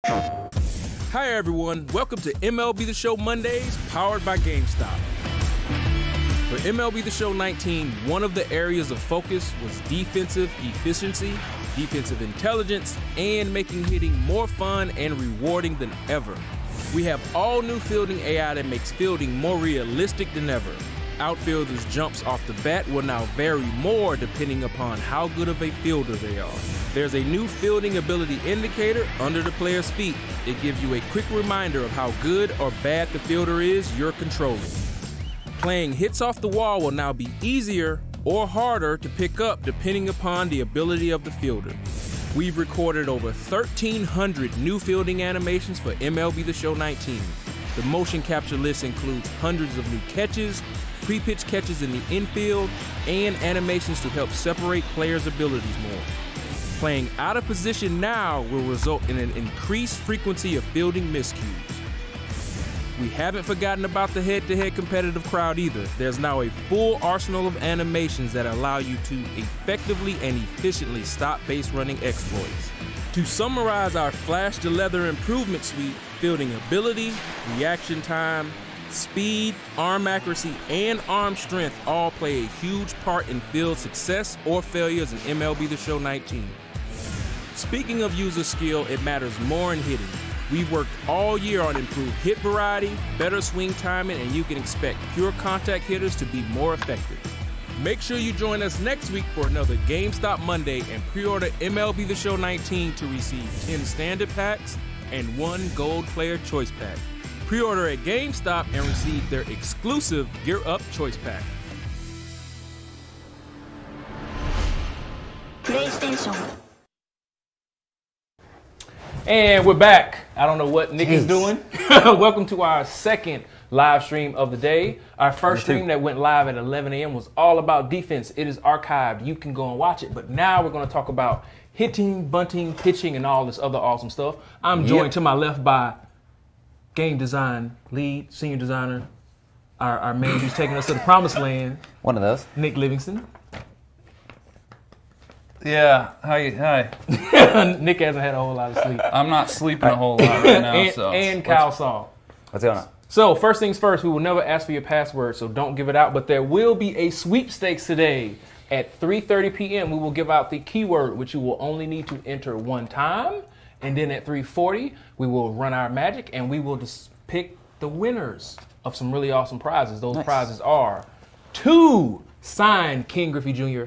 Hi everyone, welcome to MLB The Show Mondays, powered by GameStop. For MLB The Show 19, one of the areas of focus was defensive efficiency, defensive intelligence, and making hitting more fun and rewarding than ever. We have all new fielding AI that makes fielding more realistic than ever. Outfielders' jumps off the bat will now vary more depending upon how good of a fielder they are. There's a new fielding ability indicator under the player's feet. It gives you a quick reminder of how good or bad the fielder is you're controlling. Playing hits off the wall will now be easier or harder to pick up depending upon the ability of the fielder. We've recorded over 1,300 new fielding animations for MLB The Show 19. The motion capture list includes hundreds of new catches, pre-pitch catches in the infield, and animations to help separate players' abilities more. Playing out of position now will result in an increased frequency of fielding miscues. We haven't forgotten about the head-to-head competitive crowd either. There's now a full arsenal of animations that allow you to effectively and efficiently stop base running exploits. To summarize our Flash to Leather improvement suite, fielding ability, reaction time, speed, arm accuracy, and arm strength all play a huge part in field success or failures in MLB The Show 19. Speaking of user skill, it matters more in hitting. We've worked all year on improved hit variety, better swing timing, and you can expect pure contact hitters to be more effective. Make sure you join us next week for another GameStop Monday and pre-order MLB The Show 19 to receive 10 standard packs and 1 gold player choice pack. Pre-order at GameStop and receive their exclusive Gear Up choice pack. PlayStation. And we're back. I don't know what Nick is doing. Welcome to our second live stream of the day. Our first stream that went live at 11 a.m. was all about defense. It is archived. You can go and watch it. But now we're going to talk about hitting, bunting, pitching, and all this other awesome stuff. I'm joined to my left by game design lead, senior designer, our man who's taking us to the promised land. One of those. Nick Livingston. Yeah, hi. Nick hasn't had a whole lot of sleep. I'm not sleeping a whole lot right now. And Kyle Saw. What's going on? So, first things first, we will never ask for your password, so don't give it out. But there will be a sweepstakes today. At 3:30 p.m., we will give out the keyword, which you will only need to enter one time. And then at 3:40, we will run our magic, and we will just pick the winners of some really awesome prizes. Those prizes are 2 signed Ken Griffey Jr.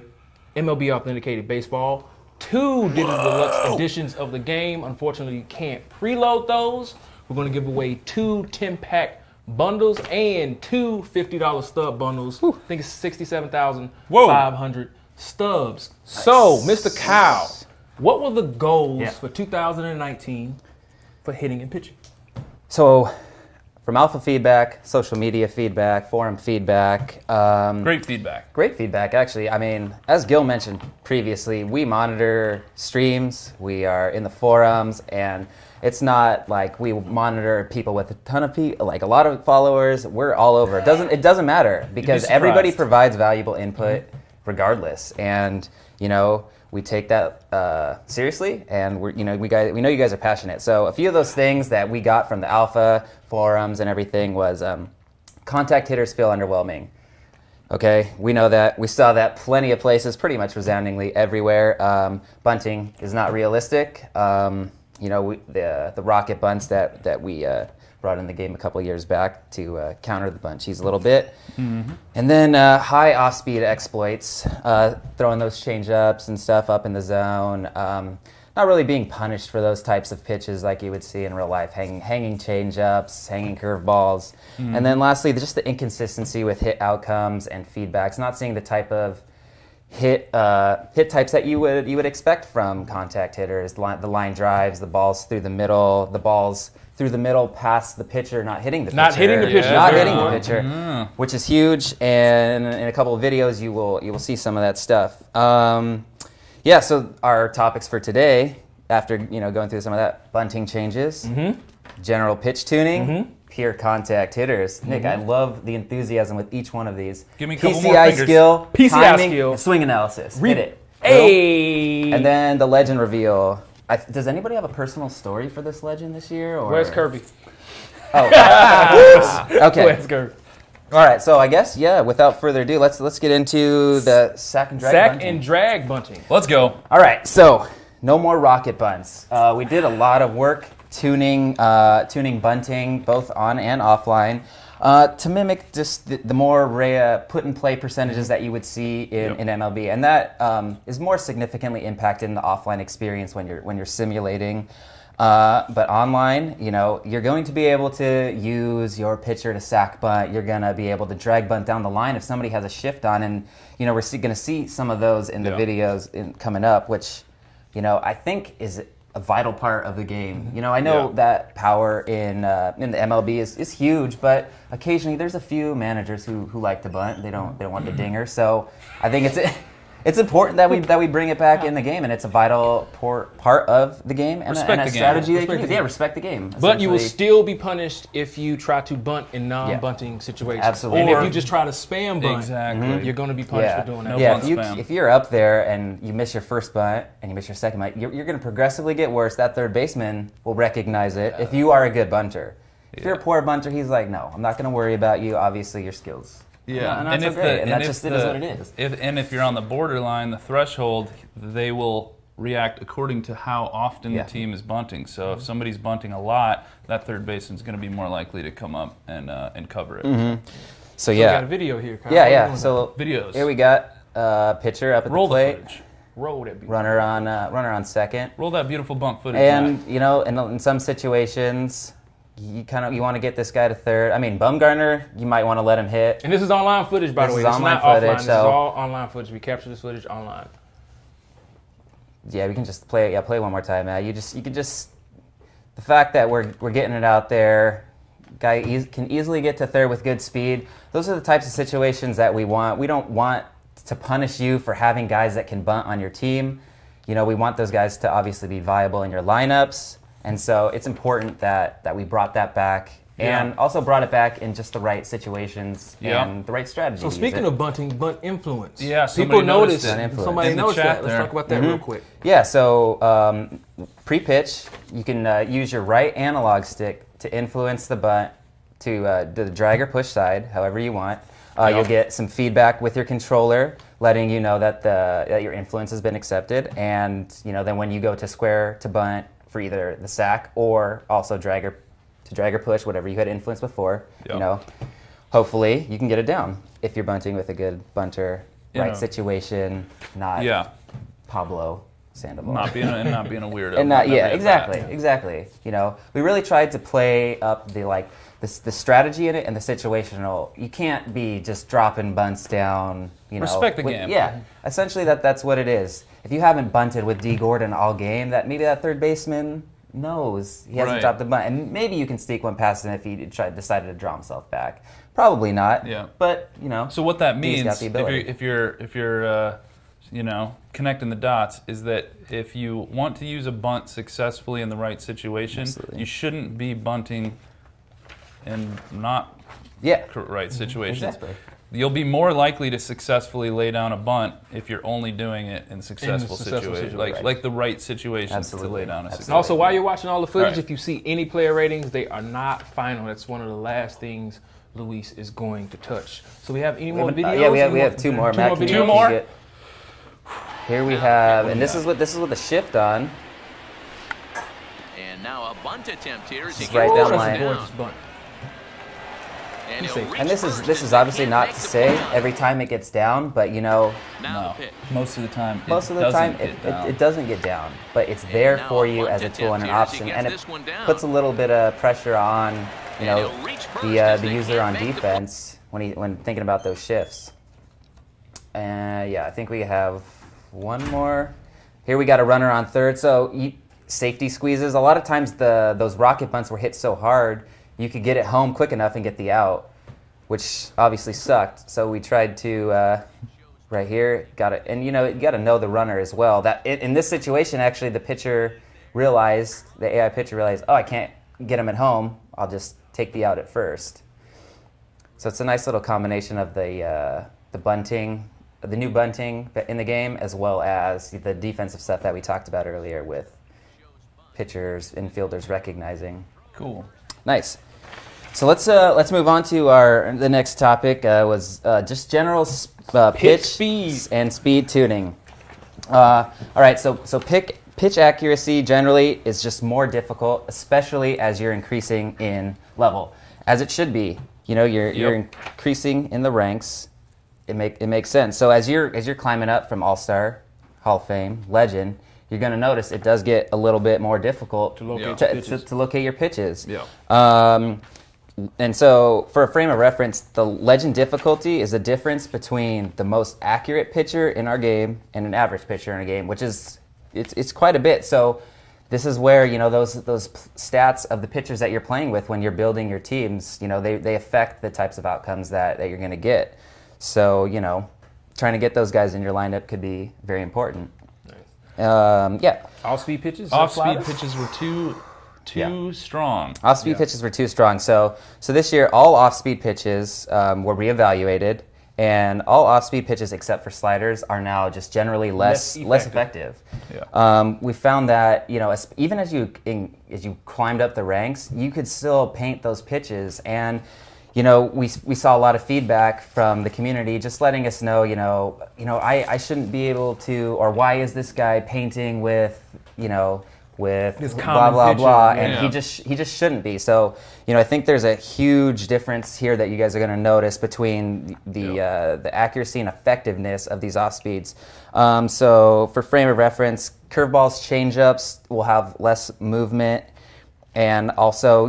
MLB Authenticated Baseball, 2 Digital Deluxe editions of the game. Unfortunately, you can't preload those. We're going to give away 2 10-pack bundles and 2 $50 stub bundles. I think it's 67,500 stubs. Nice. So, Mr. Kyle, what were the goals for 2019 for hitting and pitching? So, from alpha feedback, social media feedback, forum feedback. Great feedback. Great feedback, actually. I mean, as Gil mentioned previously, we monitor streams, we are in the forums, and it's not like we monitor people with a ton of like a lot of followers. We're all over. It doesn't matter because everybody provides valuable input regardless. And, you know, we take that seriously, and we know you guys are passionate. So a few of those things that we got from the alpha forums and everything was contact hitters feel underwhelming. Okay, we know that. We saw that plenty of places, pretty much resoundingly everywhere. Bunting is not realistic. The rocket bunts that we brought in the game a couple of years back to counter the bunch. He's a little bit. Mm-hmm. And then high off-speed exploits, throwing those change-ups and stuff up in the zone. Not really being punished for those types of pitches like you would see in real life, hanging change-ups, hanging curveballs. Mm-hmm. And then lastly, just the inconsistency with hit outcomes and feedbacks, not seeing the type of hit types that you would expect from contact hitters, the line drives, the balls through the middle, past the pitcher, not hitting the pitcher, which is huge. And in a couple of videos, you will see some of that stuff. So our topics for today, after going through some of that, bunting changes, general pitch tuning, pure contact hitters. Nick, I love the enthusiasm with each one of these. Give me a couple more fingers. PCI skill, swing analysis. Hit it. Hey! And then the legend reveal. Does anybody have a personal story for this legend this year? Or? Where's Kirby? Oh, okay. Where's Kirby? All right, so I guess without further ado, let's get into the sack and drag bunting. Drag bunting. Let's go. All right, so no more rocket bunts. We did a lot of work tuning bunting both on and offline to mimic just the more put in play percentages that you would see in MLB, and that is more significantly impacted in the offline experience when you're simulating. But online, you're going to be able to use your pitcher to sack bunt. You're going to be able to drag bunt down the line if somebody has a shift on. And, we're going to see some of those in the videos coming up, which, I think is a vital part of the game. I know that power in the MLB is huge, but occasionally there's a few managers who like to bunt. They don't want the dinger. So I think it's important that we bring it back in the game, and it's a vital part of the game and a strategy that you can use. Yeah, respect the game. But you will still be punished if you try to bunt in non-bunting situations. Absolutely. And if you just try to spam bunt, you're going to be punished for doing that. If you're up there and you miss your first bunt and you miss your second bunt, you're going to progressively get worse. That third baseman will recognize it if you are a good bunter. If you're a poor bunter, he's like, no, I'm not going to worry about you. Obviously, your skills. Yeah, and that's great. And that just is what it is. If you're on the borderline, the threshold, they will react according to how often the team is bunting. So if somebody's bunting a lot, that third baseman's going to be more likely to come up and cover it. Mm-hmm. So we got a video here, Kyle. Yeah. So videos. Here we got a pitcher up at the plate. Roll that runner on second. Roll that beautiful bunt footage. And in some situations, you want to get this guy to third. I mean, Bumgarner, you might want to let him hit. And this is online footage, by the way. This is not offline. This is all online footage. We capture this footage online. Yeah, we can just play one more time, Matt. The fact that we're getting it out there, guy can easily get to third with good speed. Those are the types of situations that we want. We don't want to punish you for having guys that can bunt on your team. We want those guys to obviously be viable in your lineups. And so it's important that we brought that back and also brought it back in just the right situations and the right strategy. So speaking of bunting, bunt influence. Yeah, people noticed that. Somebody noticed that. Let's talk about that real quick. Yeah, so pre-pitch, you can use your right analog stick to influence the bunt to the drag or push side, however you want. You'll get some feedback with your controller, letting you know that your influence has been accepted. And then when you go to square to bunt, for either the sack or also drag or push, whatever you had influence before, hopefully you can get it down if you're bunting with a good bunter, right situation, not Pablo Sandoval. Not being a weirdo. And exactly. We really tried to play up the strategy in it and the situational. You can't be just dropping bunts down. Respect the game. Yeah, essentially that's what it is. If you haven't bunted with D. Gordon all game, maybe that third baseman knows he hasn't dropped the bunt, and maybe you can sneak one past him if he decided to draw himself back. Probably not. Yeah. But So what that means, if you're connecting the dots, is that if you want to use a bunt successfully in the right situation, you shouldn't be bunting in not right situations. Exactly. You'll be more likely to successfully lay down a bunt if you're only doing it in successful situations, like the right situations to lay down a successful. Also, while you're watching all the footage, if you see any player ratings, they are not final. That's one of the last things Luis is going to touch. So we have any more videos? We have two more. Two more. Here we have, and this is with the shift on. And now a bunt attempt here. Just right down line. And this is obviously not to say every time it gets down, but no, most of the time it doesn't get down, but it's there for you as a tool and an option, and it puts a little bit of pressure on the user on defense when thinking about those shifts. And I think we have one more. Here we got a runner on third, so safety squeezes. A lot of times those rocket bunts were hit so hard you could get it home quick enough and get the out, which obviously sucked. So we tried to, right here, and you got to know the runner as well. That in this situation, actually, the AI pitcher realized, oh, I can't get him at home. I'll just take the out at first. So it's a nice little combination of the bunting, the new bunting in the game, as well as the defensive stuff that we talked about earlier with pitchers, infielders recognizing. Cool. Nice. So let's move on to the next topic. Was just general pitch speed and speed tuning. All right. So pitch accuracy generally is just more difficult, especially as you're increasing in level, as it should be. You know, you're increasing in the ranks. It makes sense. So as you're climbing up from All-Star, Hall of Fame, Legend, you're going to notice it does get a little bit more difficult to locate your pitches. Yeah. And so, for a frame of reference, the Legend difficulty is the difference between the most accurate pitcher in our game and an average pitcher in a game, which is it's quite a bit. So this is where, you know, those stats of the pitchers that you're playing with when you're building your teams, you know, they affect the types of outcomes that you're going to get. So, you know, trying to get those guys in your lineup could be very important. Nice. Off-speed pitches? Off-speed pitches were too strong. Off-speed pitches were too strong. So this year, all off-speed pitches were reevaluated, and all off-speed pitches except for sliders are now just generally less effective. Yeah. We found that, you know, even as you climbed up the ranks, you could still paint those pitches, and you know, we saw a lot of feedback from the community just letting us know, I shouldn't be able to, or why is this guy painting with, with this blah blah blah, yeah. and he just shouldn't be. So, I think there's a huge difference here that you guys are going to notice between the accuracy and effectiveness of these off speeds. So, for frame of reference, curveballs, changeups will have less movement, and also,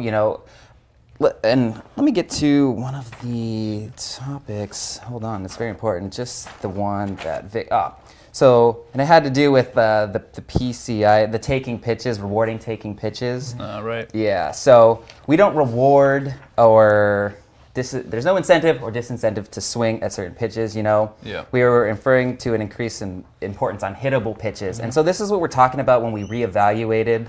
and let me get to one of the topics. Hold on, it's very important. Just the one that So, and it had to do with the PCI, the taking pitches, rewarding taking pitches. Right. Yeah. So we don't reward or there's no incentive or disincentive to swing at certain pitches. Yeah. We were referring to an increase in importance on hittable pitches, and so this is what we're talking about when we reevaluated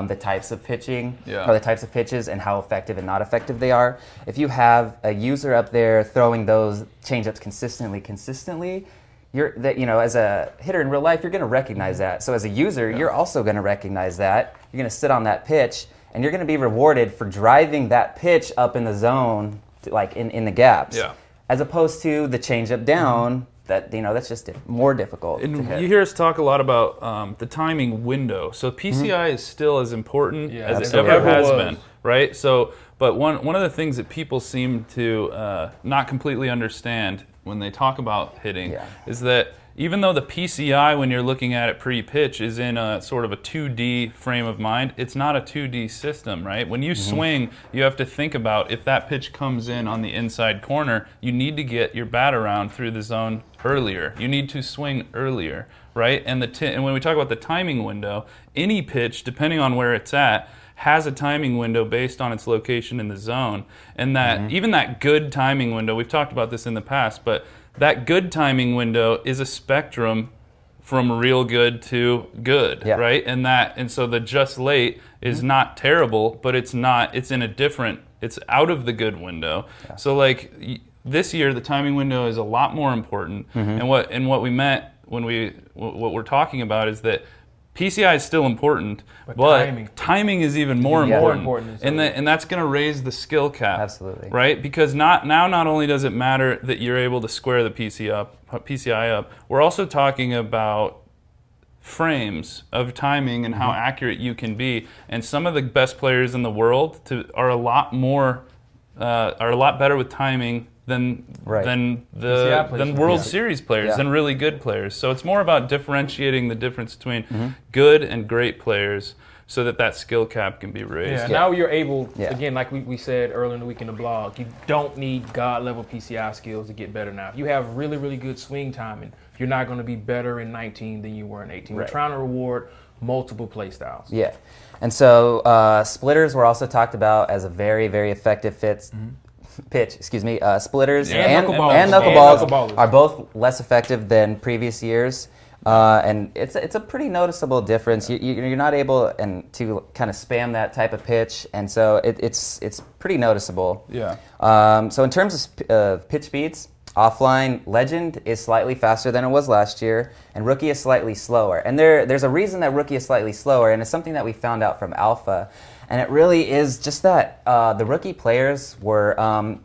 the types of pitching or the types of pitches and how effective and not effective they are. If you have a user up there throwing those changeups consistently, as a hitter in real life, you're going to recognize that. So as a user, you're also going to recognize that. You're going to sit on that pitch, and you're going to be rewarded for driving that pitch up in the zone, like in the gaps, as opposed to the changeup down. That's just more difficult. And you hear us talk a lot about the timing window. So PCI is still as important as it ever has been, right? So, but one of the things that people seem to not completely understand when they talk about hitting is that even though the PCI, when you're looking at it pre-pitch, is in a sort of a 2D frame of mind, it's not a 2D system, right? When you swing, you have to think about if that pitch comes in on the inside corner, you need to get your bat around through the zone earlier. You need to swing earlier, right? And when we talk about the timing window, any pitch, depending on where it's at, has a timing window based on its location in the zone. And that even that good timing window, we've talked about this in the past, but that good timing window is a spectrum from real good to good, right? And so the just late is not terrible, but it's out of the good window. Yeah. So like this year, the timing window is a lot more important. And what we meant what we're talking about is that PCI is still important, but timing is even more important. And that's going to raise the skill cap. Absolutely. Right? Because not only does it matter that you're able to square the PCI up, we're also talking about frames of timing and how accurate you can be. And some of the best players in the world are a lot better with timing than World Series players, than really good players. So it's more about differentiating the difference between good and great players so that skill cap can be raised. Yeah, now you're able, again, like we said earlier in the week in the blog, you don't need God-level PCI skills to get better now. If you have really, really good swing timing, you're not going to be better in 19 than you were in 18. We're trying to reward multiple play styles. Yeah. And so splitters were also talked about as a very, very effective pitch. Splitters and knuckleballs are both less effective than previous years, and it's a pretty noticeable difference. You're not able to kind of spam that type of pitch, and so it's pretty noticeable. Yeah. So in terms of pitch speeds, Offline, Legend is slightly faster than it was last year, and Rookie is slightly slower. And there's a reason that Rookie is slightly slower, and it's something that we found out from Alpha. And it really is just that the rookie players were,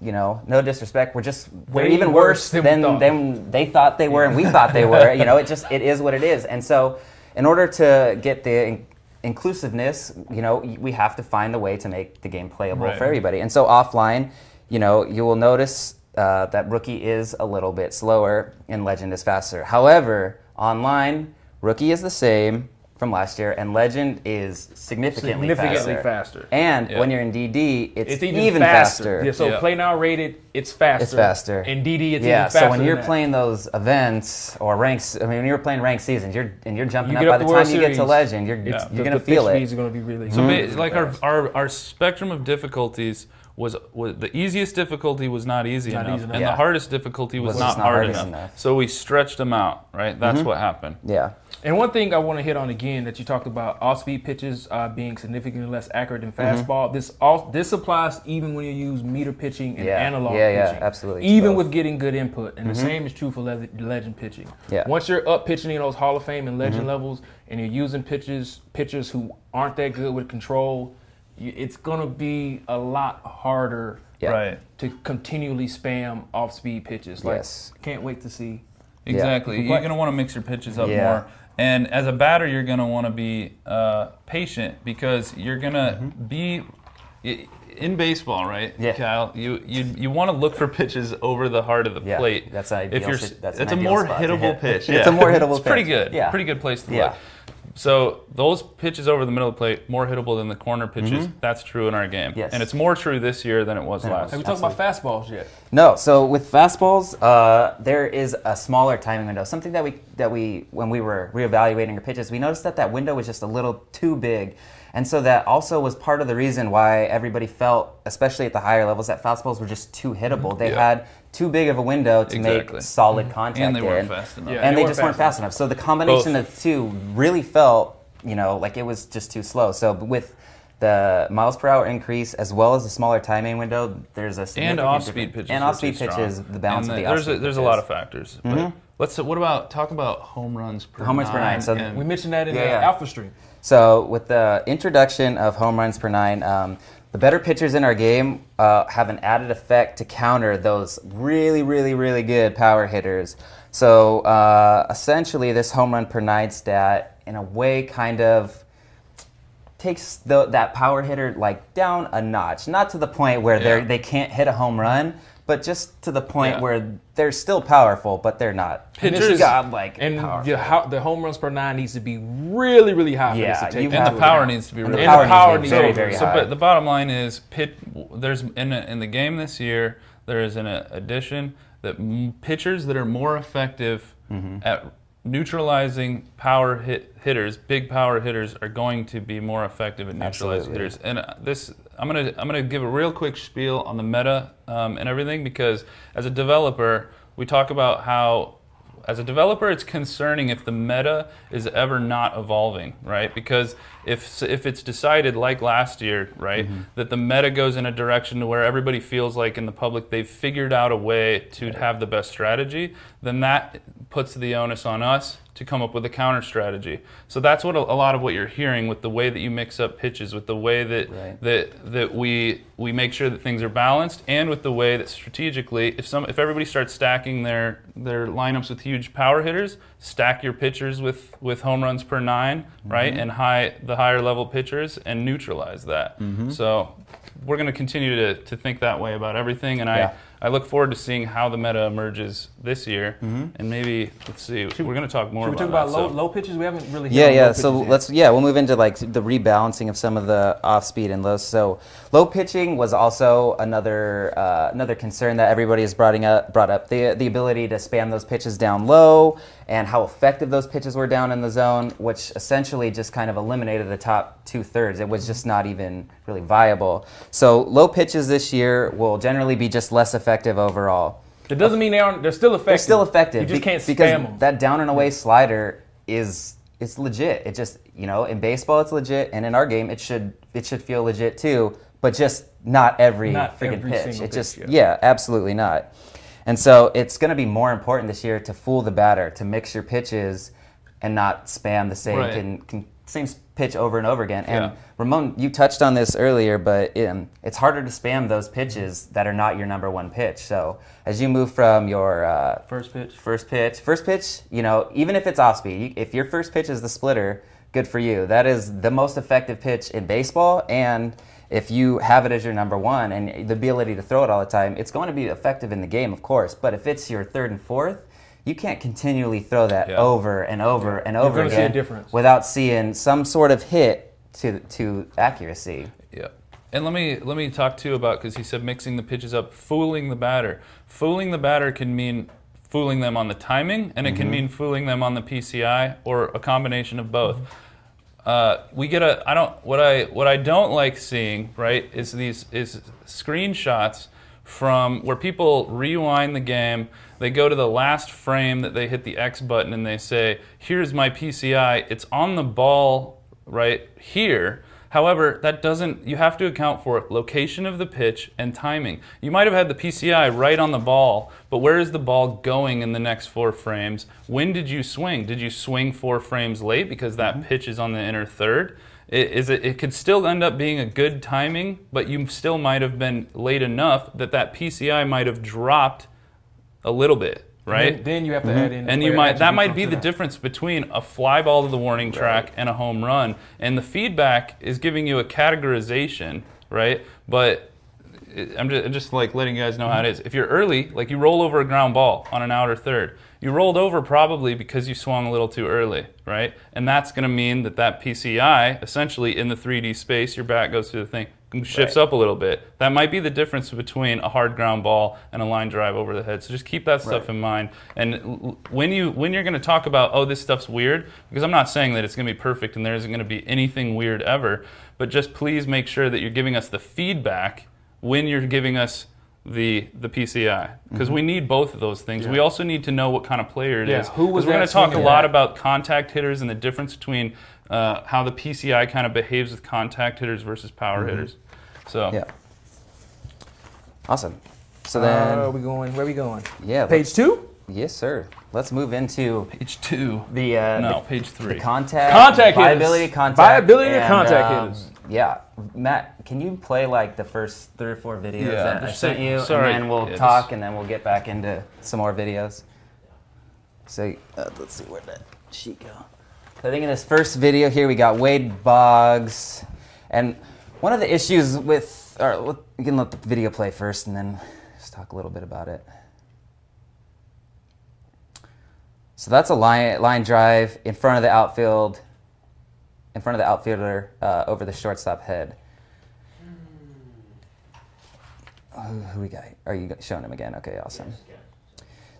no disrespect, were even worse than they thought they were and we thought they were. It is what it is. And so in order to get the inclusiveness, we have to find a way to make the game playable for everybody. And so offline, you will notice that Rookie is a little bit slower and Legend is faster. However, online, Rookie is the same from last year, and Legend is significantly faster. And when you're in DD, it's even faster. Yeah, so Play Now rated, it's faster. It's faster. In DD, it's even faster. So when you're playing those events or ranks, when you're playing ranked seasons, you're jumping up. By the time you get to Legend, you're going to feel it. Speeds are going to be really. So like our spectrum of difficulties was the easiest difficulty was not easy enough, and the hardest difficulty was not hard enough. So we stretched them out, right? That's what happened. Yeah. And one thing I want to hit on again that you talked about off-speed pitches being significantly less accurate than fastball. This applies even when you use meter pitching and analog pitching. Yeah, absolutely. Even with getting good input. And the same is true for legend pitching. Yeah. Once you're up pitching in those Hall of Fame and legend levels, and you're using pitchers who aren't that good with control, it's going to be a lot harder to continually spam off-speed pitches. Can't wait to see. Exactly. You're going to want to mix your pitches up more. And as a batter, you're going to want to be patient because you're going to be in baseball, right, Kyle? You want to look for pitches over the heart of the plate. That's ideal. That's a more hittable pitch. It's a more hittable pitch. It's pretty good. Yeah. Pretty good place to look. So those pitches over the middle of the plate, more hittable than the corner pitches. That's true in our game. Yes. And it's more true this year than it was last. Have we talked about fastballs yet? No. So with fastballs, there is a smaller timing window. Something that we when we were reevaluating our pitches, we noticed that window was just a little too big. And so that also was part of the reason why everybody felt, especially at the higher levels, that fastballs were just too hittable. They had too big of a window to make solid contact and they weren't fast enough. And they just weren't fast enough. So the combination of the two really felt, like it was just too slow. So with the miles per hour increase as well as the smaller timing window, there's a significant and off-speed pitches. And off-speed pitches, the balance of the off-speed pitches. There's a lot of factors. But talk about home runs per nine. So we mentioned that in the Alpha stream. So with the introduction of home runs per nine, the better pitchers in our game have an added effect to counter those really, really, really good power hitters. So essentially this home run per nine stat, in a way, kind of takes that power hitter down a notch. Not to the point where they can't hit a home run, but just to the point where they're still powerful, but they're not. Pitchers godlike. And the home runs per nine needs to be really, really high. Yeah, for this to take and the power needs to be really high. And the power needs to be very, very high. But the bottom line is, there's in the game this year, there is an addition that pitchers that are more effective at neutralizing hitters, big power hitters, are going to be more effective at neutralizing hitters. And I'm gonna give a real quick spiel on the meta and everything, because as a developer, we talk about how as a developer it's concerning if the meta is ever not evolving, right? Because if it's decided like last year, right, that the meta goes in a direction to where everybody feels like in the public they've figured out a way to have the best strategy, then that puts the onus on us to come up with a counter strategy. So that's what a lot of what you're hearing with the way that you mix up pitches, with the way that that we make sure that things are balanced, and with the way that strategically, if everybody starts stacking their lineups with huge power hitters, stack your pitchers with home runs per nine, right, and the higher level pitchers, and neutralize that. So we're going to continue to think that way about everything, and I look forward to seeing how the meta emerges this year, and maybe let's see. We're going to talk more. Should we about talk about low pitches? We haven't really. So we'll move into the rebalancing of some of the off speed and lows. So low pitching was also another concern that everybody has brought up. The ability to spam those pitches down low, and how effective those pitches were down in the zone, which essentially just kind of eliminated the top 2/3. It was just not even really viable. So low pitches this year will generally be just less effective overall. It doesn't mean they're still effective. They're still effective. You just can't because spam them. That down and away slider it's legit. It just, in baseball it's legit, and in our game it should feel legit too, but just not every freaking pitch. It just absolutely not. And so it's going to be more important this year to fool the batter, to mix your pitches and not spam the same same pitch over and over again. And Ramon, you touched on this earlier, but it's harder to spam those pitches that are not your number one pitch. So as you move from your first pitch, you know, even if it's off speed, if your first pitch is the splitter, good for you. That is the most effective pitch in baseball, and if you have it as your number one and the ability to throw it all the time, it's going to be effective in the game, of course. But if it's your third and fourth, you can't continually throw that over and over and over again see a difference without seeing some sort of hit to accuracy. Yeah. And let me talk too about, because he said mixing the pitches up, fooling the batter. Fooling the batter can mean fooling them on the timing, and it can mean fooling them on the PCI, or a combination of both. What I don't like seeing, right, is these screenshots from where people rewind the game. They go to the last frame that they hit the X button and they say, here's my PCI. It's on the ball right here. However, that doesn't, you have to account for location of the pitch and timing. You might have had the PCI right on the ball, but where is the ball going in the next 4 frames? When did you swing? Did you swing 4 frames late because that pitch is on the inner third? It could still end up being a good timing, but you still might have been late enough that PCI might have dropped a little bit, right? Then you have to add in. And that might be the difference between a fly ball to the warning track and a home run. And the feedback is giving you a categorization, right? But I'm just like letting you guys know how it is. If you're early, like you roll over a ground ball on an outer third, you rolled over probably because you swung a little too early, right? And that's going to mean that PCI, essentially in the 3D space, your bat goes through the thing, shifts up a little bit. That might be the difference between a hard ground ball and a line drive over the head. So just keep that stuff in mind. And when you're going to talk about, oh, this stuff's weird, because I'm not saying that it's going to be perfect and there isn't going to be anything weird ever, but just please make sure that you're giving us the feedback when you're giving us the PCI, because we need both of those things. We also need to know what kind of player it is. Because we're going to talk a lot about contact hitters and the difference between how the PCI kind of behaves with contact hitters versus power hitters. So awesome. So then where are we going? Yeah, page 2. Yes, sir. Let's move into page 2. Page 3. The contact viability, hitters. Viability of contact hitters. Yeah, Matt, can you play like the first 3 or 4 videos that I sent you, and then we'll talk, and then we'll get back into some more videos. So let's see where that sheet go. So I think in this first video here we got Wade Boggs, and one of the issues with, we can let the video play first, and then just talk a little bit about it. So that's a line drive in front of the outfield. In front of the outfielder over the shortstop head. Who we got? Are you showing him again? Okay, awesome.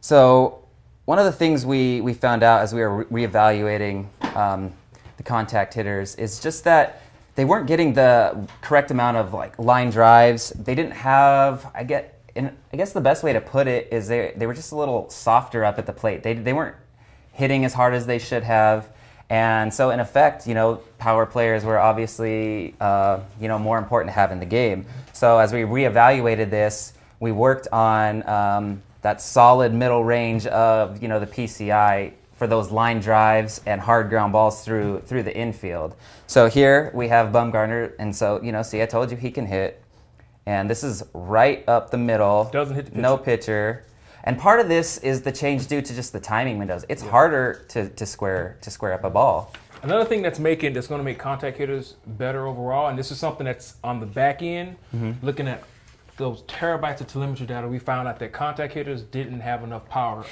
So one of the things we found out as we were reevaluating the contact hitters is just that they weren't getting the correct amount of like line drives. They didn't have, I guess the best way to put it is they were just a little softer up at the plate. They weren't hitting as hard as they should have. And so, in effect, power players were obviously, more important to have in the game. So, as we reevaluated this, we worked on that solid middle range of, the PCI for those line drives and hard ground balls through the infield. So here we have Bumgarner, and so, see, I told you he can hit. And this is right up the middle. Doesn't hit the pitcher. No pitcher. And part of this is the change due to just the timing windows. It's harder to square up a ball. Another thing that's going to make contact hitters better overall, and this is something that's on the back end, looking at those terabytes of telemetry data, we found out that contact hitters didn't have enough power.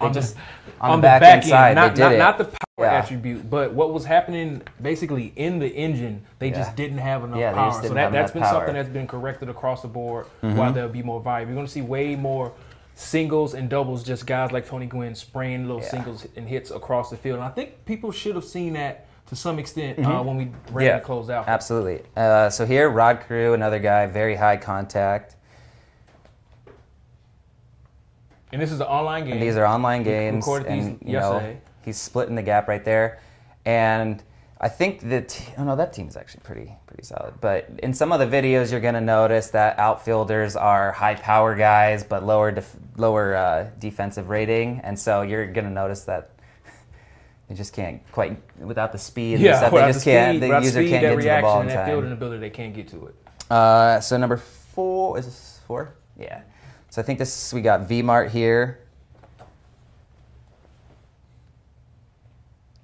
On the back end side, not the power attribute, but what was happening basically in the engine, they just didn't have enough power. So that's been something that's been corrected across the board, while there'll be more volume. You're going to see way more singles and doubles, just guys like Tony Gwynn spraying little singles and hits across the field. And I think people should have seen that to some extent when we ran the closed out. Absolutely. So here, Rod Carew, another guy, very high contact. And this is an online game. And these are online games. We recorded these yesterday. He's splitting the gap right there. And I think that that team's actually pretty solid. But in some of the videos, you're going to notice that outfielders are high power guys, but lower defensive rating, and so you're going to notice that they just can't quite without the speed. Yeah, and stuff, they just can't. The user speed, can't get to the ball in and that time. fielding ability, they can't get to it. So number 4 is this 4? Yeah. So I think we got V-Mart here.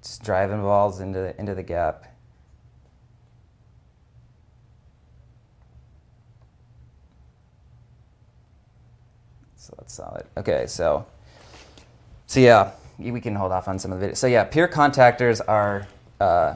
Just driving balls into the gap. So that's solid. Okay, so yeah, we can hold off on some of the videos. So yeah, pure contactors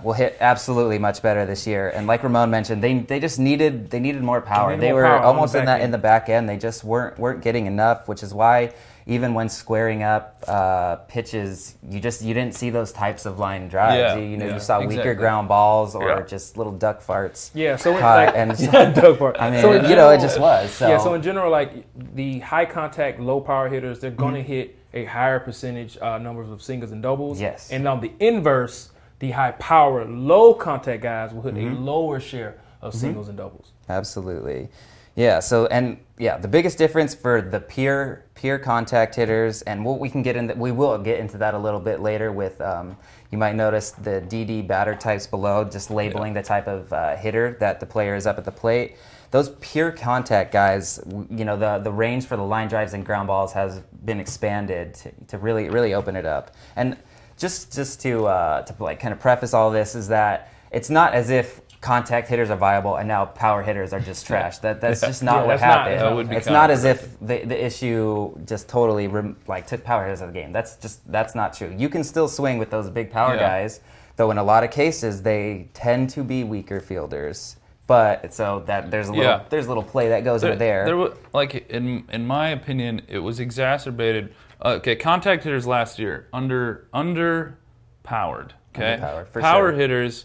will hit absolutely much better this year. And like Ramon mentioned, they just needed more power. They were almost in the back end. They just weren't getting enough, which is why even when squaring up pitches, you didn't see those types of line drives. You saw weaker ground balls or just little duck farts. Yeah, so duck fart. I mean, so it just was. So. Yeah, so in general, like the high contact, low power hitters, they're going to hit a higher percentage numbers of singles and doubles. Yes. And on the inverse, the high power, low contact guys will hit a lower share of singles and doubles. Absolutely. Yeah. So the biggest difference for the pure contact hitters, and we will get into that a little bit later with. You might notice the DD batter types below, just labeling the type of hitter that the player is up at the plate. Those pure contact guys, the range for the line drives and ground balls has been expanded to really open it up. And just to like kind of preface all this is that it's not as if contact hitters are viable and now power hitters are just trash. That's just not what happened. It's not as if the issue just totally took power hitters out of the game. That's not true. You can still swing with those big power guys, though in a lot of cases they tend to be weaker fielders. But so that there's a little play that goes over there. There was, in my opinion, it was exacerbated. Contact hitters last year underpowered. Okay, power hitters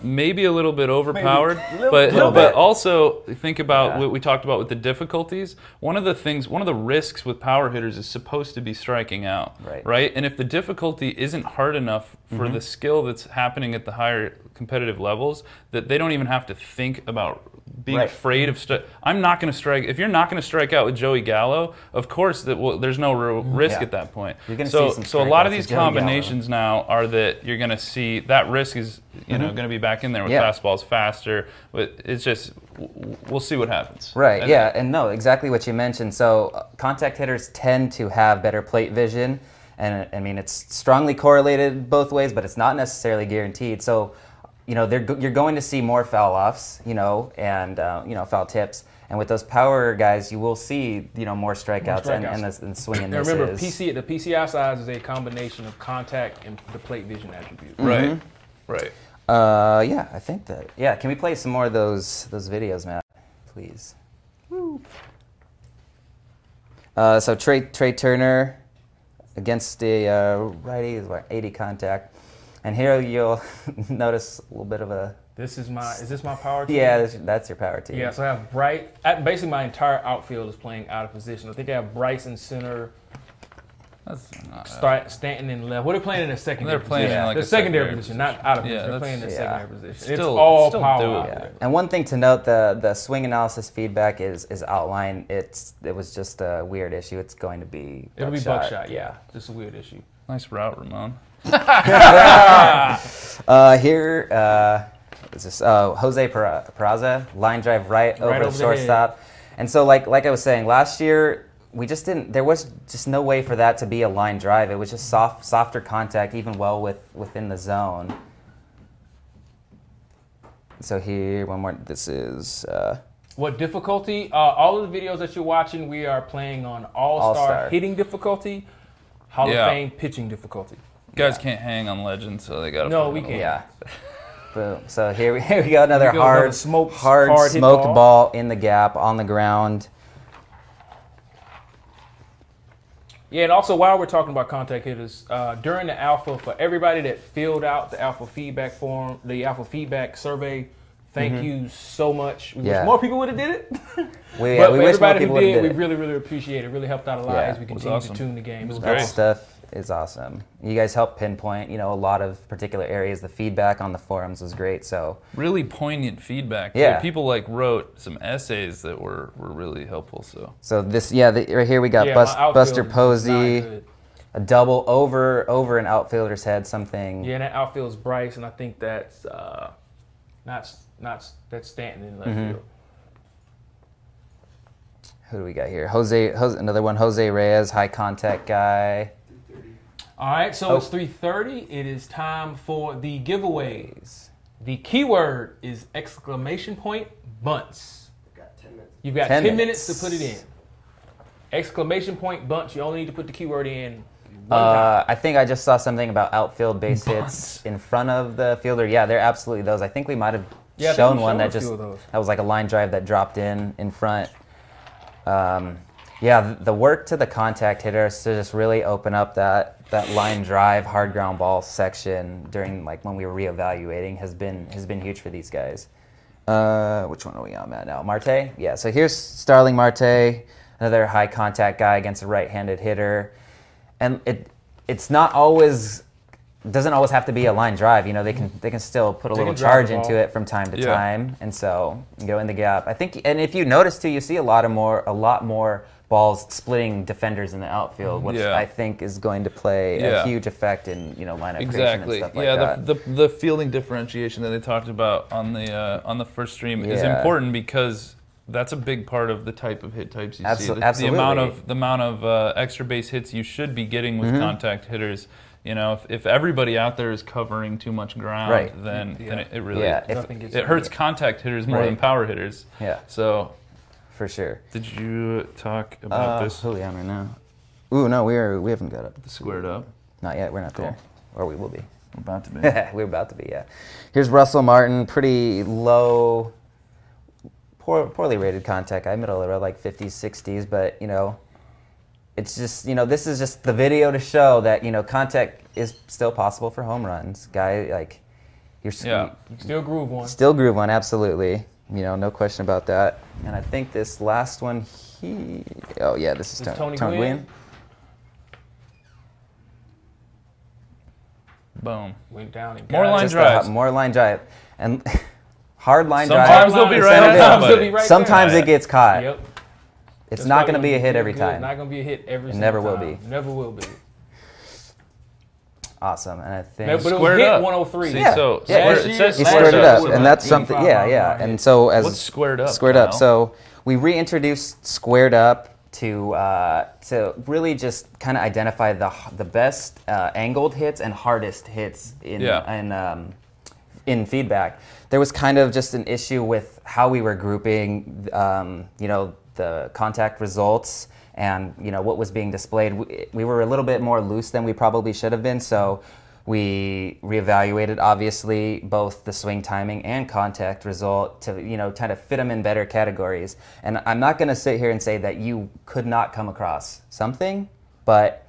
maybe a little bit overpowered, but also think about what we talked about with the difficulties. One of the risks with power hitters is supposed to be striking out, right? And if the difficulty isn't hard enough for the skill that's happening at the higher competitive levels, that they don't even have to think about being afraid of I'm not going to strike. If you're not going to strike out with Joey Gallo, of course there's no risk at that point. So a lot of these combinations now are that you're going to see that risk is going to be back in there with fastballs faster. But it's just we'll see what happens. Right. And no, exactly what you mentioned. So contact hitters tend to have better plate vision, and I mean it's strongly correlated both ways, but it's not necessarily guaranteed. So. You're going to see more foul offs, and foul tips, and with those power guys, you will see more strikeouts and swing and misses. Remember, the PCI size is a combination of contact and the plate vision attribute. Right. I think that. Yeah, can we play some more of those videos, Matt, please? Woo. So Trey Turner against the righty is 80 contact. And here you'll notice a little bit of a... Is this my power team? Yeah, that's your power team. Yeah, so I have basically my entire outfield is playing out of position. I think I have Bryce in center, Stanton in left. What are they playing in the secondary position? They're playing in the secondary position, not out of position. They're playing in the secondary position. It's all power. Yeah. And one thing to note, the swing analysis feedback is outlined. It was just a weird issue. It's going to be It'll be buckshot, just a weird issue. Nice route, Ramon. Here is this Jose Peraza, line drive right over the shortstop. And so like I was saying, last year there was just no way for that to be a line drive. It was just softer contact, even within the zone. So here, one more, this is... What difficulty? All of the videos that you're watching, we are playing on All-Star hitting difficulty, Hall of Fame pitching difficulty. Guys can't hang on Legends, so they got to... No, we can't. Yeah. Boom. So here we go, another hard smoke ball in the gap, on the ground. Yeah, and also while we're talking about contact hitters, during the Alpha, for everybody that filled out the Alpha feedback form, the Alpha feedback survey, thank you so much. We wish more people would have did it. We wish more people would have did it. We really, really appreciate it. It really helped out a lot as we continue to tune the game. It was that stuff is awesome. You guys help pinpoint, a lot of particular areas. The feedback on the forums was great. So really poignant feedback. Yeah. People wrote some essays that were really helpful. So this, right here we got Buster Posey, a double over an outfielder's head, something. Yeah, and that outfield's Bryce, and I think that's that's Stanton in left field. Who do we got here? Jose, another one. Jose Reyes, high contact guy. All right, so it's 3:30. It is time for the giveaways. The keyword is !bunts. You've got 10 minutes to put it in. !bunts. You only need to put the keyword in one time. I think I just saw something about outfield base hits in front of the fielder. Yeah, they're absolutely those. I think we might have shown one that was like a line drive that dropped in front. The work to the contact hitters to just really open up that line drive, hard ground ball section during when we were reevaluating has been huge for these guys. Which one are we on, Matt, now? Marte? Yeah, so here's Starling Marte, another high contact guy against a right-handed hitter. And it's not always, doesn't always have to be a line drive. They can still put a little charge into it from time to time. And so, in the gap. I think, and if you notice too, you see a lot more balls splitting defenders in the outfield, which I think is going to play a huge effect in lineup creation and stuff like that. The fielding differentiation that they talked about on the first stream is important because that's a big part of the type of hit types you see. The amount of extra base hits you should be getting with contact hitters. If everybody out there is covering too much ground, then it really it hurts contact hitters more than power hitters. Yeah. So. For sure. Did you talk about this? Julian right now. Ooh, no, we haven't got up. Squared up? Not yet. We're not there. Or we will be. We're about to be. We're about to be, yeah. Here's Russell Martin, pretty low, poorly rated contact guy, middle of the road, like 50s, 60s, but, it's just, this is just the video to show that, contact is still possible for home runs. Guy, you're still groove one. Still groove one, absolutely. No question about that. And I think this last one, this is Tony Gwynn. Boom. Went down and more line drives. More line drive. And hard line drive. Sometimes they'll be right. Sometimes it gets caught. Yep. It's not going to be a hit every time. Not going to be a hit every time. Never will be. Never will be. Awesome, and I think but it was hit 103. Yeah, so he squared it up, and that's something. Yeah. And so what's squared up? Squared up. So we reintroduced squared up to really just kind of identify the best angled hits and hardest hits in feedback. There was kind of just an issue with how we were grouping, the contact results. And what was being displayed, we were a little bit more loose than we probably should have been. So we reevaluated, obviously, both the swing timing and contact result to kind of fit them in better categories. And I'm not going to sit here and say that you could not come across something, but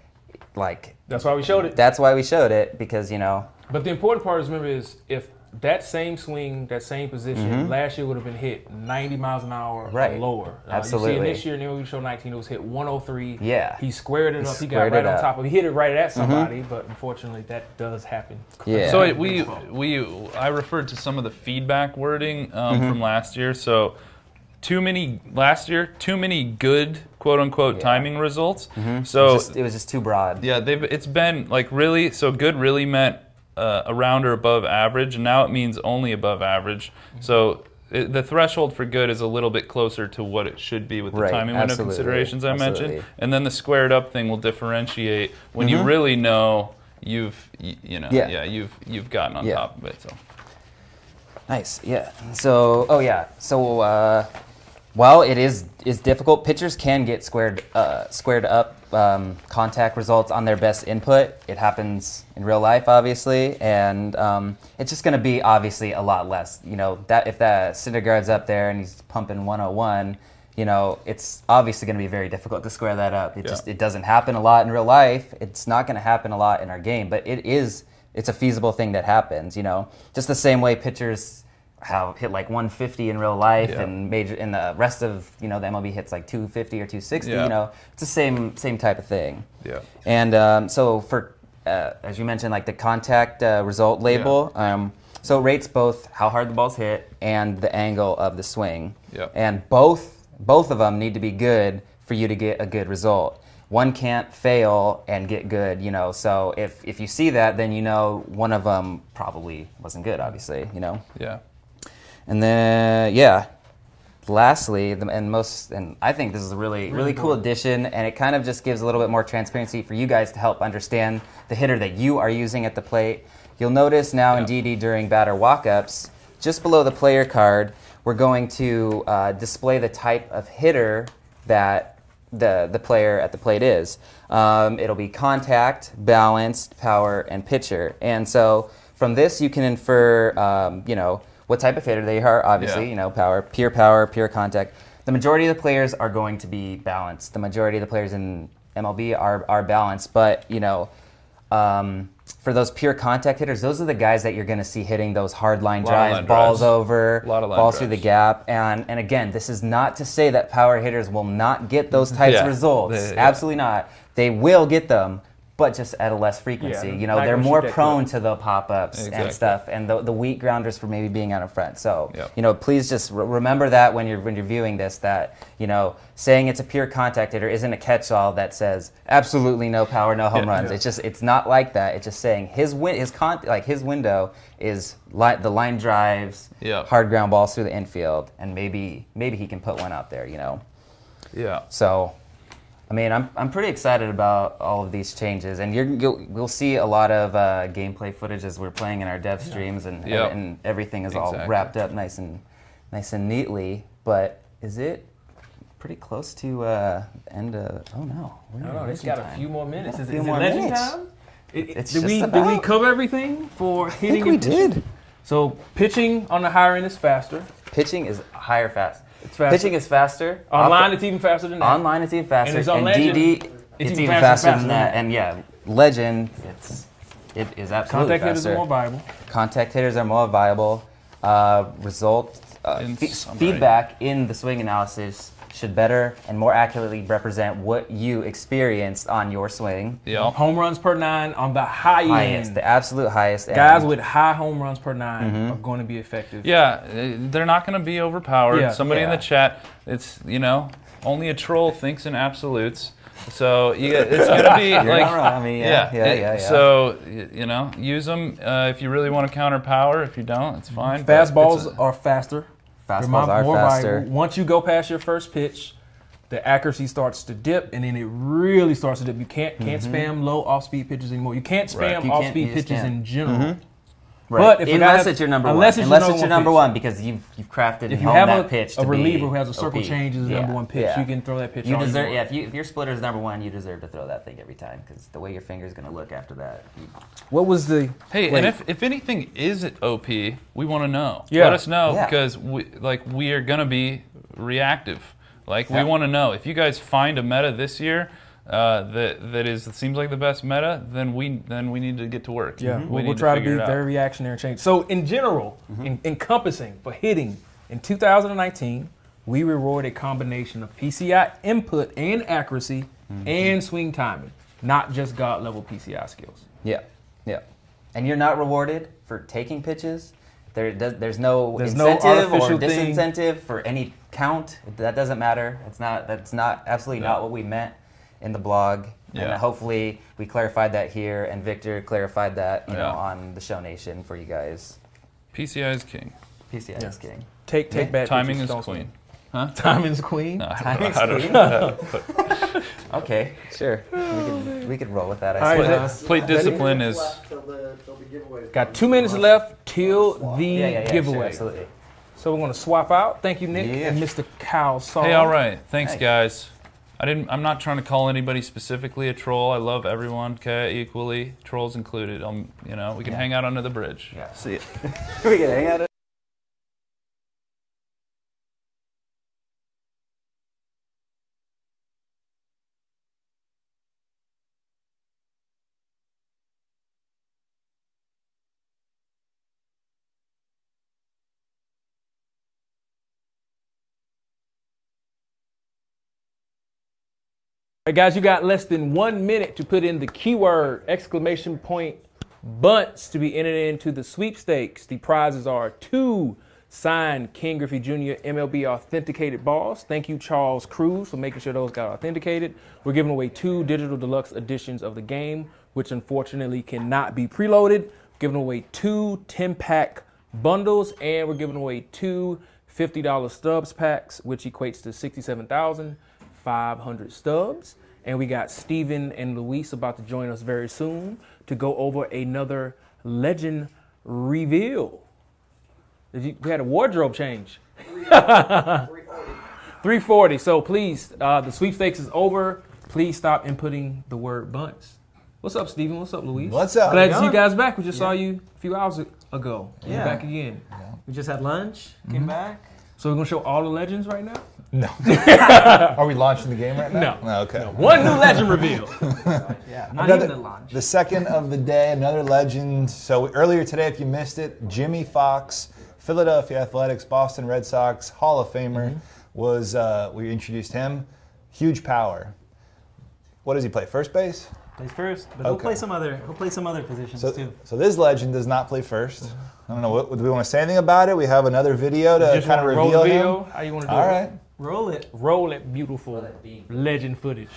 that's why we showed it. That's why we showed it because But the important part is remember if that same swing, that same position, last year would have been hit 90 miles an hour or lower. Absolutely. You see, this year in MLB Show 19, it was hit 103. Yeah. He squared it up. He got right on top of it. He hit it right at somebody, but unfortunately, that does happen. Yeah. So I referred to some of the feedback wording from last year. So too many good quote unquote timing results. So it was just too broad. Yeah, it's been really good. Really meant around or above average, and now it means only above average. So the threshold for good is a little bit closer to what it should be with the timing window considerations I mentioned. And then the squared up thing will differentiate when you really know you've gotten on top of it. So nice, yeah. So while it is difficult, pitchers can get squared up contact results on their best input. It happens in real life, obviously, and it's just going to be obviously a lot less. That if that Syndergaard's up there and he's pumping 101, it's obviously going to be very difficult to square that up. It doesn't happen a lot in real life. It's not going to happen a lot in our game, but it's a feasible thing that happens. Just the same way pitchers have hit like 150 in real life, and the rest of the MLB hits like 250 or 260. It's the same type of thing. Yeah. And so for as you mentioned, like the contact result label, so it rates both how hard the ball's hit and the angle of the swing. Yeah. And both of them need to be good for you to get a good result. One can't fail and get good, So if you see that, then one of them probably wasn't good, obviously, Yeah. And then lastly, and I think this is a really cool addition, and it kind of just gives a little bit more transparency for you guys to help understand the hitter that you are using at the plate. You'll notice now in DD during batter walk-ups, just below the player card, we're going to display the type of hitter that the player at the plate is. It'll be contact, balanced, power, and pitcher. And so from this, you can infer, what type of hitter they are, obviously, power, pure contact. The majority of the players are going to be balanced. The majority of the players in MLB are balanced, but, for those pure contact hitters, those are the guys that you're going to see hitting those hard line drives, balls over, balls through the gap. And again, this is not to say that power hitters will not get those types of results. Absolutely not. They will get them, but just at a less frequency. They're more prone to the pop-ups and stuff, and the weak grounders for maybe being out in front. So, please just remember that when you're viewing this, that, saying it's a pure contact hitter isn't a catch-all that says absolutely no power, no home runs. It's not like that. It's just saying his window is the line drives, hard ground balls through the infield, and maybe he can put one out there, Yeah. So, I mean, I'm pretty excited about all of these changes, and we'll see a lot of gameplay footage as we're playing in our dev streams, and everything is all wrapped up nice and neatly. But is it pretty close to the end of? Oh no, it's got a few more minutes. Is it more legend minutes. time? Did we cover everything for hitting? I think we did. So pitching on the higher end is faster. Pitching is higher fast. It's faster. Pitching is faster. Online, it's even faster than that. Online, it's even faster. And it's on Legend, DD, it's even faster than that. And Legend, it is absolutely Contact hitters are more viable. Contact hitters are more viable. Feedback in the swing analysis should better and more accurately represent what you experienced on your swing. Yeah. Home runs per 9 on the highest, the absolute highest. Guys with high home runs per 9 are going to be effective. Yeah, they're not going to be overpowered. Yeah. Somebody in the chat, it's only a troll thinks in absolutes. So it's going to be So use them if you really want to counter power. If you don't, it's fine. Fastballs are faster. Fastballs are faster. Valuable. Once you go past your first pitch, the accuracy starts to dip, and then it really starts to dip. You can't spam low off-speed pitches anymore. You can't spam off-speed pitches in general. Right. But unless it's your number one. Unless it's your number one, because you've crafted if you have that pitch a to reliever be who has a circle change as the number one pitch, you can throw that pitch. You deserve. Yeah, if your splitter is number one, you deserve to throw that thing every time, because the way your finger is going to look after that. What was the? Hey, and if anything is OP, we want to know. Yeah. Let us know because we are going to be reactive. We want to know if you guys find a meta this year. That seems like the best meta, then we need to get to work. Yeah, we'll try to be very reactionary and change. So in general, encompassing for hitting, in 2019, we reward a combination of PCI input and accuracy and swing timing, not just God level PCI skills. Yeah. And you're not rewarded for taking pitches. There's no incentive or disincentive for any count. That doesn't matter. That's not absolutely not what we meant in the blog, and hopefully we clarified that here, and Victor clarified that on the Show Nation for you guys. PCI is king. PCI is king. Take bad timing pitches, is queen. Huh? Timing's queen. No, Timing's queen. Okay, sure. We could roll with that. I suppose. Plate discipline is. Got 2 minutes left till the giveaway. Sure, absolutely. So we're going to swap out. Thank you, Nick and Mr. Kyle Saul. Hey, all right. Thanks, guys. I'm not trying to call anybody specifically a troll. I love everyone equally, trolls included. We can hang out under the bridge. Yeah. See ya. We can hang out. right, guys, you got less than 1 minute to put in the keyword !bunts to be entered into the sweepstakes. The prizes are 2 signed Ken Griffey Jr. MLB authenticated balls. Thank you, Charles Cruz, for making sure those got authenticated. We're giving away 2 digital deluxe editions of the game, which unfortunately cannot be preloaded. We're giving away 2 10-pack bundles, and we're giving away 2 $50 stubs packs, which equates to 67,500 stubs. And we got Steven and Luis about to join us very soon to go over another legend reveal. We had a wardrobe change. 340. So please, the sweepstakes is over. Please stop inputting the word bunts. What's up, Steven? What's up, Luis? What's up? Glad to see you guys back. We just saw you a few hours ago. Yeah. You're back again. Yeah. We just had lunch, came back. So we're going to show all the legends right now? No. Are we launching the game right now? No. Okay. No. One new legend reveal. Yeah, not even at launch. The second of the day, another legend. So earlier today, if you missed it, Jimmy Fox, Philadelphia Athletics, Boston Red Sox, Hall of Famer, was we introduced him. Huge power. What does he play? First base? Plays first, but he'll play some other positions too. So this legend does not play first. I don't know. Do we want to say anything about it? We have another video to kind of reveal him. How you want to do it? All right. Roll it. Roll it, beautiful legend footage.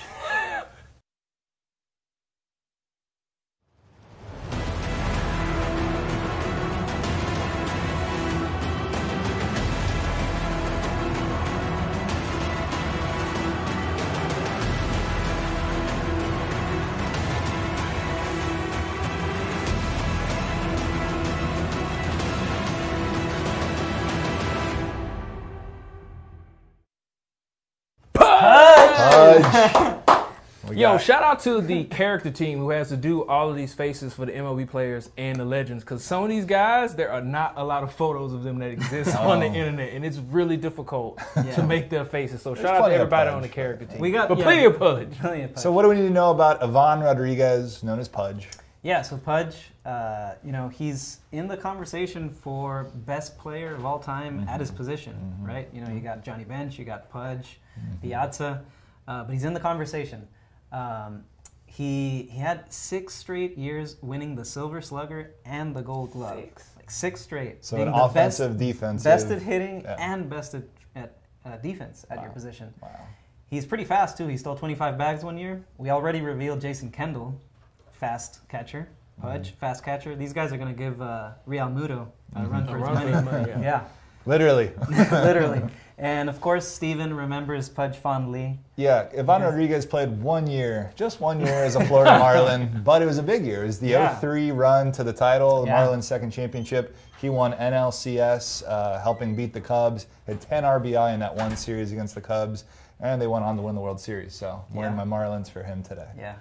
Yo, shout out to the character team who has to do all of these faces for the MLB players and the legends, because some of these guys, there are not a lot of photos of them that exist on the internet, and it's really difficult to make their faces. So shout out to everybody on the character team. We got plenty of Pudge. So what do we need to know about Ivan Rodriguez, known as Pudge? Yeah, so Pudge, he's in the conversation for best player of all time at his position, right? You know, you got Johnny Bench, you got Pudge, Piazza, but he's in the conversation. He had 6 straight years winning the Silver Slugger and the Gold Glove. 6 straight. So an offensive, defensive. Best at hitting and best at defense at your position. Wow. He's pretty fast, too. He stole 25 bags one year. We already revealed Jason Kendall, fast catcher. Pudge, fast catcher. These guys are going to give Real Muto a run for his money. Yeah. Literally. Literally. And, of course, Steven remembers Pudge fondly. Yeah, Ivan Rodriguez played 1 year, just 1 year as a Florida Marlin, but it was a big year. It was the 03 run to the title, the Marlins' second championship. He won NLCS, helping beat the Cubs, had 10 RBI in that one series against the Cubs, and they went on to win the World Series. So I'm wearing my Marlins for him today. Yeah.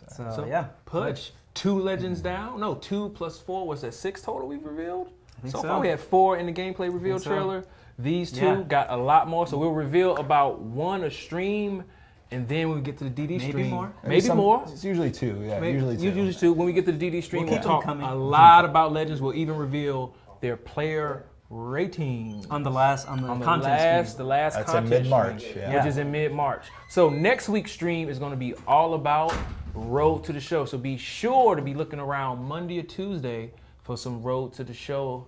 So Pudge, 2 legends down? No, 2 plus 4, was that 6 total we've revealed? So far we had 4 in the gameplay reveal trailer. These 2 got a lot more, so we'll reveal about 1 a stream, and then when we get to the DD stream, maybe more. It's usually 2, usually 2. Usually 2. When we get to the DD stream, we'll talk a lot about legends. We'll even reveal their player rating on the last contest. The last That's contest in mid-March, which is in mid-March. So next week's stream is going to be all about Road to the Show. So be sure to be looking around Monday or Tuesday for some Road to the Show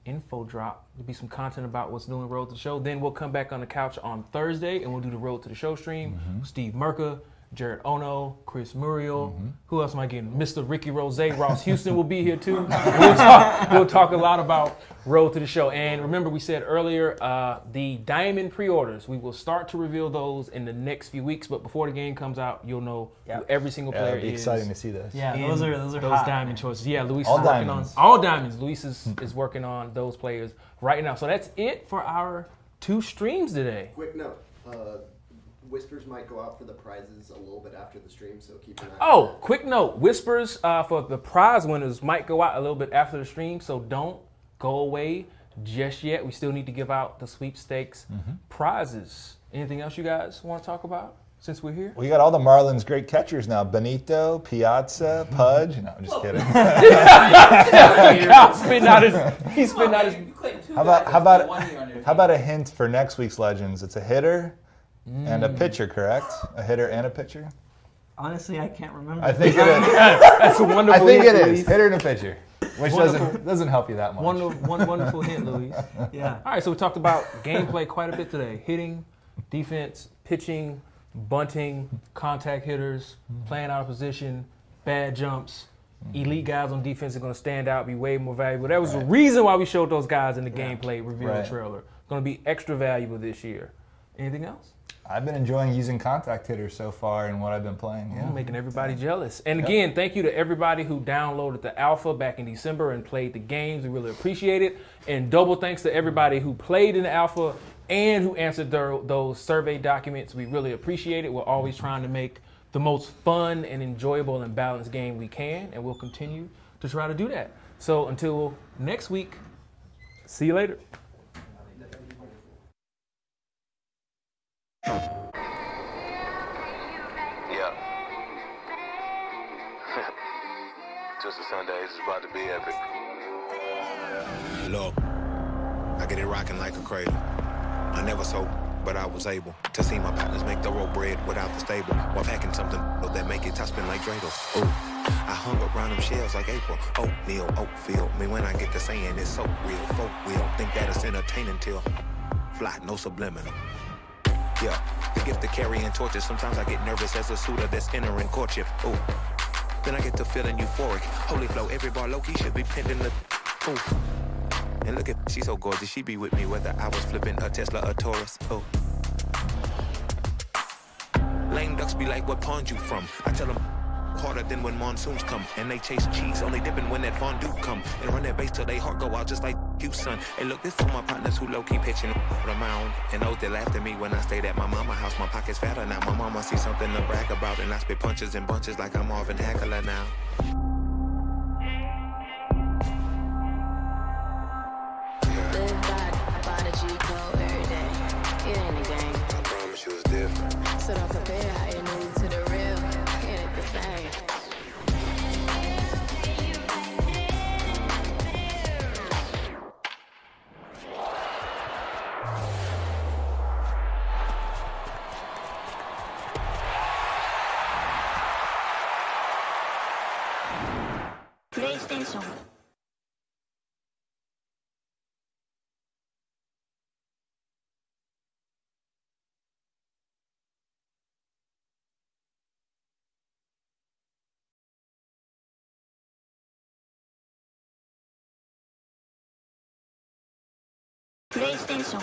info drop. There'll be some content about what's doing Road to the Show. Then we'll come back on the couch on Thursday and we'll do the Road to the Show stream. Steve Merker, Jared Ono, Chris Muriel. Who else am I getting? Mr. Ricky Rose, Ross Houston will be here too. We'll talk a lot about Road to the Show. And remember, we said earlier, the Diamond pre-orders, we will start to reveal those in the next few weeks. But before the game comes out, you'll know who every single player it'll be exciting to see this. Yeah, those are those hot, Diamond choices. Yeah, Luis all is diamonds. working on all diamonds. Luis is working on those players right now. So that's it for our 2 streams today. Quick note. Whispers might go out for the prizes a little bit after the stream, so keep an eye. Oh, quick note. Whispers for the prize winners might go out a little bit after the stream, so don't go away just yet. We still need to give out the sweepstakes prizes. Anything else you guys want to talk about since we're here? We got all the Marlins' great catchers now. Benito, Piazza, Pudge. No, I'm just kidding. He's spitting out his... How about a hint for next week's Legends? It's a hitter, And a pitcher, correct? A hitter and a pitcher? Honestly, I can't remember. I think it is. That's a wonderful I think hint, it Luis. is. Hitter and a pitcher. Which doesn't help you that much. One wonderful hint, Luis. Yeah. All right, so we talked about gameplay quite a bit today. Hitting, defense, pitching, bunting, contact hitters, playing out of position, bad jumps. Elite guys on defense are going to stand out, be way more valuable. That was the reason why we showed those guys in the gameplay reveal trailer. Going to be extra valuable this year. Anything else? I've been enjoying using contact hitters so far in what I've been playing. Yeah. Making everybody jealous. And again, thank you to everybody who downloaded the alpha back in December and played the games. We really appreciate it. And double thanks to everybody who played in the alpha and who answered those survey documents. We really appreciate it. We're always trying to make the most fun and enjoyable and balanced game we can, and we'll continue to try to do that. So until next week, see you later. Yeah. Just a Sunday, it's about to be epic. Look, I get it rocking like a cradle. I never sold, but I was able to see my partners make thorough bread without the stable, while packing something that make it top spin like dreidels. Ooh, I hung around them shells like April. Oatmeal, oatfield. Me when I get to saying it's so real. Folk will think that it's entertaining till fly, no subliminal. Yeah, the gift of carrying torches. Sometimes I get nervous as a suitor that's entering courtship. Ooh, then I get to feeling euphoric. Holy flow, every bar low-key should be pinned in the. Ooh. And look at, she's so gorgeous, she be with me whether I was flipping a Tesla or Taurus. Oh. Lame ducks be like, what pond you from? I tell them harder than when monsoons come. And they chase cheese, only dipping when that fondue come. And run that bass till they heart go out just like you, son. And look, this for my partners who low-key pitching around. And those that laughed at me when I stayed at my mama's house. My pocket's fatter now, my mama see something to brag about. And I spit punches and bunches like I'm Marvin Hagler now. Sit off the bed, how you new to the real, ain't it the same? PlayStation. PlayStation.